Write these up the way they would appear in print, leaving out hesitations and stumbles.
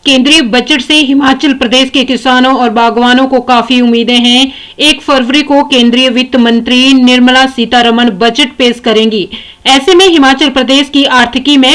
केंद्रीय बजट से हिमाचल प्रदेश के किसानों और बागवानों को काफी उम्मीदें हैं। 1 फरवरी को केंद्रीय वित्त मंत्री निर्मला सीतारमण बजट पेश करेंगी। ऐसे में हिमाचल प्रदेश की आर्थिकी में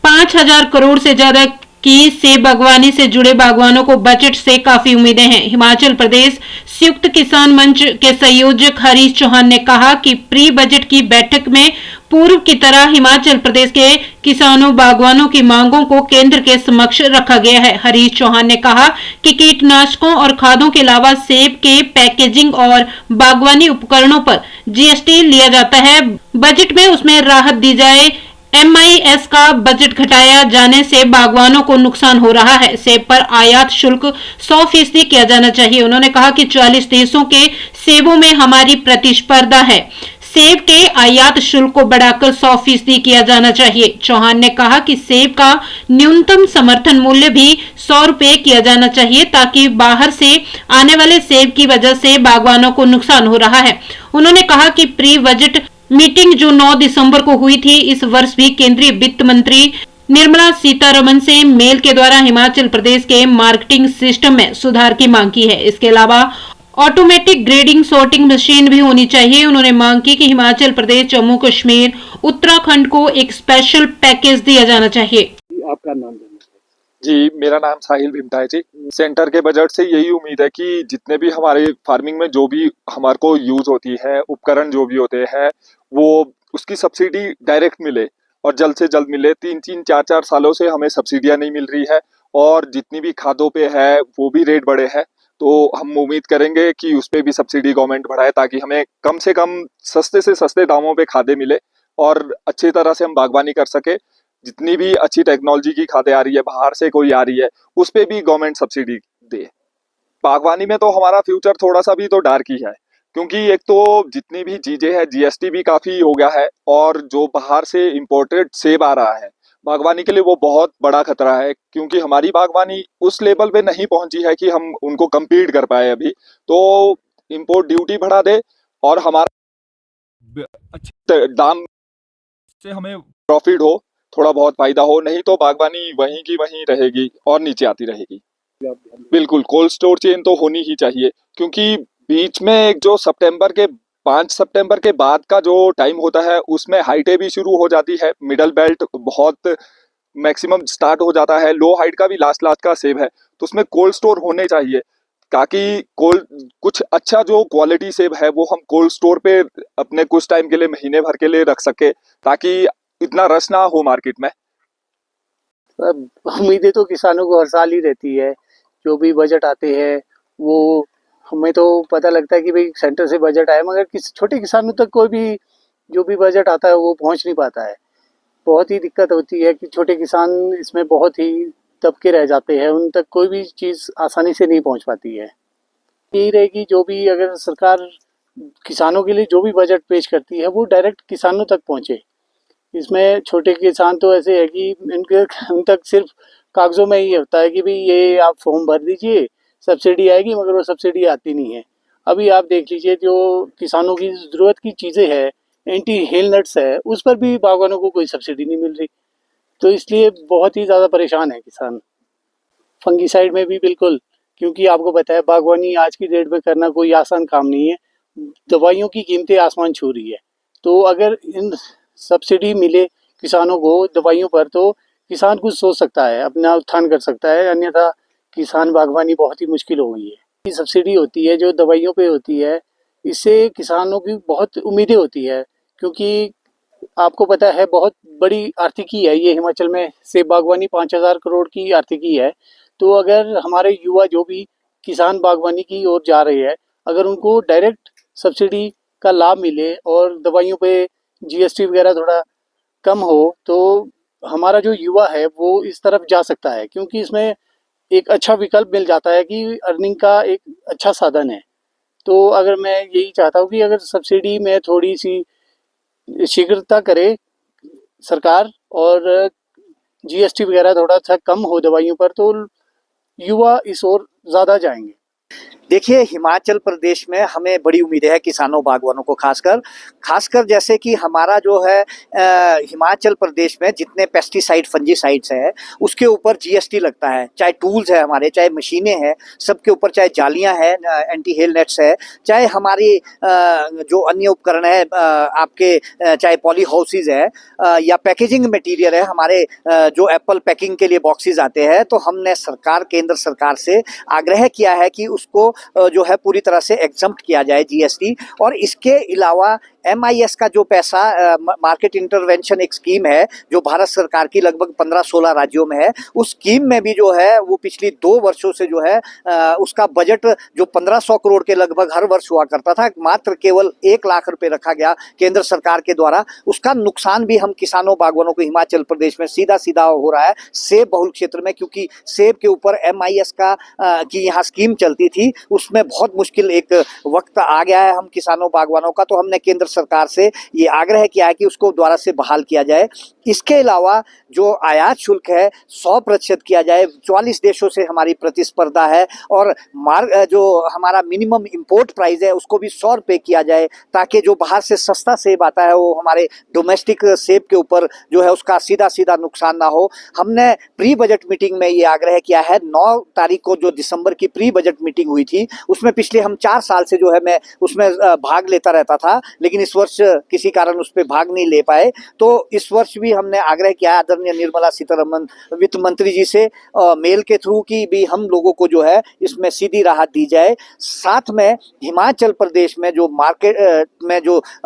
5,000 करोड़ से ज्यादा की सेब बागवानी से जुड़े बागवानों को बजट से काफी उम्मीदें हैं। हिमाचल प्रदेश संयुक्त किसान मंच के संयोजक हरीश चौहान ने कहा कि प्री बजट की बैठक में पूर्व की तरह हिमाचल प्रदेश के किसानों बागवानों की मांगों को केंद्र के समक्ष रखा गया है। हरीश चौहान ने कहा कि कीटनाशकों और खादों के अलावा सेब के पैकेजिंग और बागवानी उपकरणों पर जीएसटी लिया जाता है। बजट में उसमें राहत दी जाए। MIS का बजट घटाया जाने से बागवानों को नुकसान हो रहा है। सेब पर आयात शुल्क 100% किया जाना चाहिए। उन्होंने कहा कि 40 देशों के सेबों में हमारी प्रतिस्पर्धा है। सेब के आयात शुल्क को बढ़ाकर 100% किया जाना चाहिए। चौहान ने कहा कि सेब का न्यूनतम समर्थन मूल्य भी 100 रुपए किया जाना चाहिए ताकि बाहर से आने वाले सेब की वजह से बागवानों को नुकसान हो रहा है। उन्होंने कहा कि प्री बजट मीटिंग जो 9 दिसंबर को हुई थी, इस वर्ष भी केंद्रीय वित्त मंत्री निर्मला सीतारमण से मेल के द्वारा हिमाचल प्रदेश के मार्केटिंग सिस्टम में सुधार की मांग की है। इसके अलावा ऑटोमेटिक ग्रेडिंग सॉर्टिंग मशीन भी होनी चाहिए। उन्होंने मांग की कि हिमाचल प्रदेश, जम्मू कश्मीर, उत्तराखंड को एक स्पेशल पैकेज दिया जाना चाहिए। आपका नाम जानना जी, मेरा नाम साहिल भिमटा है जी। सेंटर के बजट से यही उम्मीद है कि जितने भी हमारे फार्मिंग में जो भी हमारे को यूज होती है, उपकरण जो भी होते हैं, वो उसकी सब्सिडी डायरेक्ट मिले और जल्द से जल्द मिले। 3-3, 4-4 सालों से हमें सब्सिडियां नहीं मिल रही है और जितनी भी खादों पे है वो भी रेट बढ़े हैं। तो हम उम्मीद करेंगे कि उस पे भी सब्सिडी गवर्नमेंट बढ़ाए ताकि हमें कम से कम सस्ते से सस्ते दामों पे खादें मिले और अच्छी तरह से हम बागवानी कर सके। जितनी भी अच्छी टेक्नोलॉजी की खादें आ रही है, बाहर से कोई आ रही है, उस पे भी गवर्नमेंट सब्सिडी दे। बागवानी में तो हमारा फ्यूचर थोड़ा सा भी तो डार्क ही है, क्योंकि एक तो जितनी भी चीजें हैं, जीएसटी भी काफी हो गया है और जो बाहर से इंपोर्टेड सेब आ रहा है बागवानी के लिए वो बहुत बड़ा खतरा है, क्योंकि हमारी बागवानी उस लेवल पे नहीं पहुंची है कि हम उनको compete कर पाए अभी। तो इंपोर्ट ड्यूटी बढ़ा दे और हमारा अच्छे दाम से हमें प्रॉफिट हो, थोड़ा बहुत फायदा हो, नहीं तो बागवानी वहीं की वहीं रहेगी और नीचे आती रहेगी। बिल्कुल, कोल्ड स्टोर चेन तो होनी ही चाहिए, क्योंकि बीच में एक जो 5 सितंबर के बाद का जो टाइम होता है उसमें हाइटें भी शुरू हो जाती है। मिडल बेल्ट बहुत मैक्सिमम स्टार्ट हो जाता है, लो हाइट का भी लास्ट लास्ट का सेब है, तो उसमें कोल्ड स्टोर होने चाहिए ताकि कोल्ड कुछ अच्छा जो क्वालिटी सेब है वो हम कोल्ड स्टोर पे अपने कुछ टाइम के लिए, महीने भर के लिए रख सके, ताकि इतना रश ना हो मार्केट में। उम्मीदें तो किसानों को हर साल ही रहती है। जो भी बजट आते हैं वो हमें तो पता लगता है कि भाई सेंटर से बजट आए, मगर किस छोटे किसानों तक कोई भी जो भी बजट आता है वो पहुंच नहीं पाता है। बहुत ही दिक्कत होती है कि छोटे किसान इसमें बहुत ही दबके रह जाते हैं, उन तक कोई भी चीज़ आसानी से नहीं पहुंच पाती है। यही रहेगी, जो भी अगर सरकार किसानों के लिए जो भी बजट पेश करती है वो डायरेक्ट किसानों तक पहुंचे। इसमें छोटे किसान तो ऐसे है कि इनके उन तक सिर्फ कागज़ों में ही होता है कि भाई ये आप फॉर्म भर दीजिए, सब्सिडी आएगी, मगर वो सब्सिडी आती नहीं है। अभी आप देख लीजिए, जो किसानों की ज़रूरत की चीज़ें हैं, एंटी हेल नट्स है, उस पर भी बागवानों को कोई सब्सिडी नहीं मिल रही। तो इसलिए बहुत ही ज़्यादा परेशान है किसान। फंगीसाइड में भी बिल्कुल, क्योंकि आपको पता है बागवानी आज की डेट में करना कोई आसान काम नहीं है। दवाइयों की कीमतें आसमान छू रही है, तो अगर इन सब्सिडी मिले किसानों को दवाइयों पर, तो किसान कुछ सोच सकता है, अपना उत्थान कर सकता है, अन्यथा किसान बागवानी बहुत ही मुश्किल हो गई है। ये सब्सिडी होती है जो दवाइयों पे होती है, इससे किसानों की बहुत उम्मीदें होती है, क्योंकि आपको पता है बहुत बड़ी आर्थिकी है ये हिमाचल में। सेब बागवानी 5,000 करोड़ की आर्थिकी है। तो अगर हमारे युवा जो भी किसान बागवानी की ओर जा रहे हैं, अगर उनको डायरेक्ट सब्सिडी का लाभ मिले और दवाइयों पे जीएसटी वगैरह थोड़ा कम हो, तो हमारा जो युवा है वो इस तरफ जा सकता है, क्योंकि इसमें एक अच्छा विकल्प मिल जाता है कि अर्निंग का एक अच्छा साधन है। तो अगर मैं यही चाहता हूँ कि अगर सब्सिडी में थोड़ी सी शीघ्रता करे सरकार और जीएसटी वगैरह थोड़ा सा कम हो दवाइयों पर, तो युवा इस ओर ज़्यादा जाएंगे। देखिए, हिमाचल प्रदेश में हमें बड़ी उम्मीदें हैं किसानों बागवानों को, खासकर जैसे कि हमारा जो है हिमाचल प्रदेश में जितने पेस्टिसाइड फंजीसाइड्स हैं उसके ऊपर जीएसटी लगता है, चाहे टूल्स है हमारे, चाहे मशीनें हैं, सबके ऊपर, चाहे जालियां हैं, एंटी हेल नेट्स है, चाहे हमारी जो अन्य उपकरण है आपके, चाहे पॉली हाउसेज है या पैकेजिंग मटेरियल है, हमारे जो एप्पल पैकिंग के लिए बॉक्सेस आते हैं, तो हमने केंद्र सरकार से आग्रह किया है कि उसको जो है पूरी तरह से एग्जम्प्ट किया जाए जीएसटी। और इसके अलावा MIS का जो पैसा, मार्केट इंटरवेंशन एक स्कीम है जो भारत सरकार की लगभग 15-16 राज्यों में है, उस स्कीम में भी जो है वो पिछली 2 वर्षों से जो है उसका बजट जो 1500 करोड़ के लगभग हर वर्ष हुआ करता था, मात्र केवल 1 लाख रुपए रखा गया केंद्र सरकार के द्वारा। उसका नुकसान भी हम किसानों बागवानों को हिमाचल प्रदेश में सीधा हो रहा है सेब बहुल क्षेत्र में, क्योंकि सेब के ऊपर MIS का की यहाँ स्कीम चलती थी, उसमें बहुत मुश्किल एक वक्त आ गया है हम किसानों बागवानों का। तो हमने केंद्र सरकार से ये आग्रह किया है कि उसको दोबारा से बहाल किया जाए। इसके अलावा जो आयात शुल्क है 100% किया जाए। 44 देशों से हमारी प्रतिस्पर्धा है और जो हमारा मिनिमम इंपोर्ट प्राइस है उसको भी 100 रुपये किया जाए, ताकि जो बाहर से सस्ता सेब आता है वो हमारे डोमेस्टिक सेब के ऊपर जो है उसका सीधा नुकसान ना हो। हमने प्री बजट मीटिंग में ये आग्रह किया है। 9 तारीख को जो दिसंबर की प्री बजट मीटिंग हुई थी उसमें पिछले हम 4 साल से जो है मैं उसमें भाग लेता रहता था, लेकिन इस वर्ष किसी कारण उस पर भाग नहीं ले पाए। तो इस वर्ष भी हमने आग्रह किया आदरणीय निर्मला सीतारमन वित्त मंत्री जी से मेल के थ्रू कि भी हम लोगों को जो है इसमें सीधी राहत दी जाए। साथ में हिमाचल प्रदेश में जो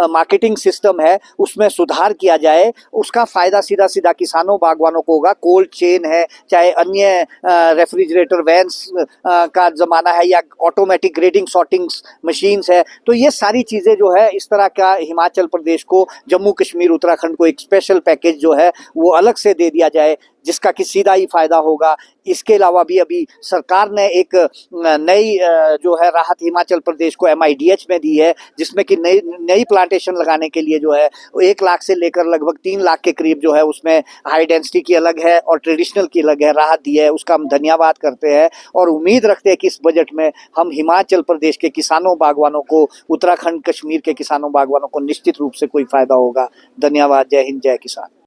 मार्केटिंग सिस्टम है उसमें सुधार किया जाए, उसका फायदा सीधा किसानों बागवानों को होगा। कोल्ड चेन है, चाहे अन्य रेफ्रिजरेटर वैन्स का जमाना है, या ऑटोमेटिक ग्रेडिंग सॉर्टिंग मशीन्स है, तो ये सारी चीजें जो है इस तरह का हिमाचल प्रदेश को, जम्मू कश्मीर उत्तराखंड को एक स्पेशल पैकेज जो है वो अलग से दे दिया जाए, जिसका कि सीधा ही फायदा होगा। इसके अलावा भी अभी सरकार ने एक नई जो है राहत हिमाचल प्रदेश को MIDH में दी है, जिसमें कि नई प्लांटेशन लगाने के लिए जो है 1 लाख से लेकर लगभग 3 लाख के करीब जो है उसमें हाई डेंसिटी की अलग है और ट्रेडिशनल की अलग है, राहत दी है। उसका हम धन्यवाद करते हैं और उम्मीद रखते हैं कि इस बजट में हम हिमाचल प्रदेश के किसानों बागवानों को, उत्तराखंड कश्मीर के किसानों बागवानों को निश्चित रूप से कोई फायदा होगा। धन्यवाद। जय हिंद, जय किसान।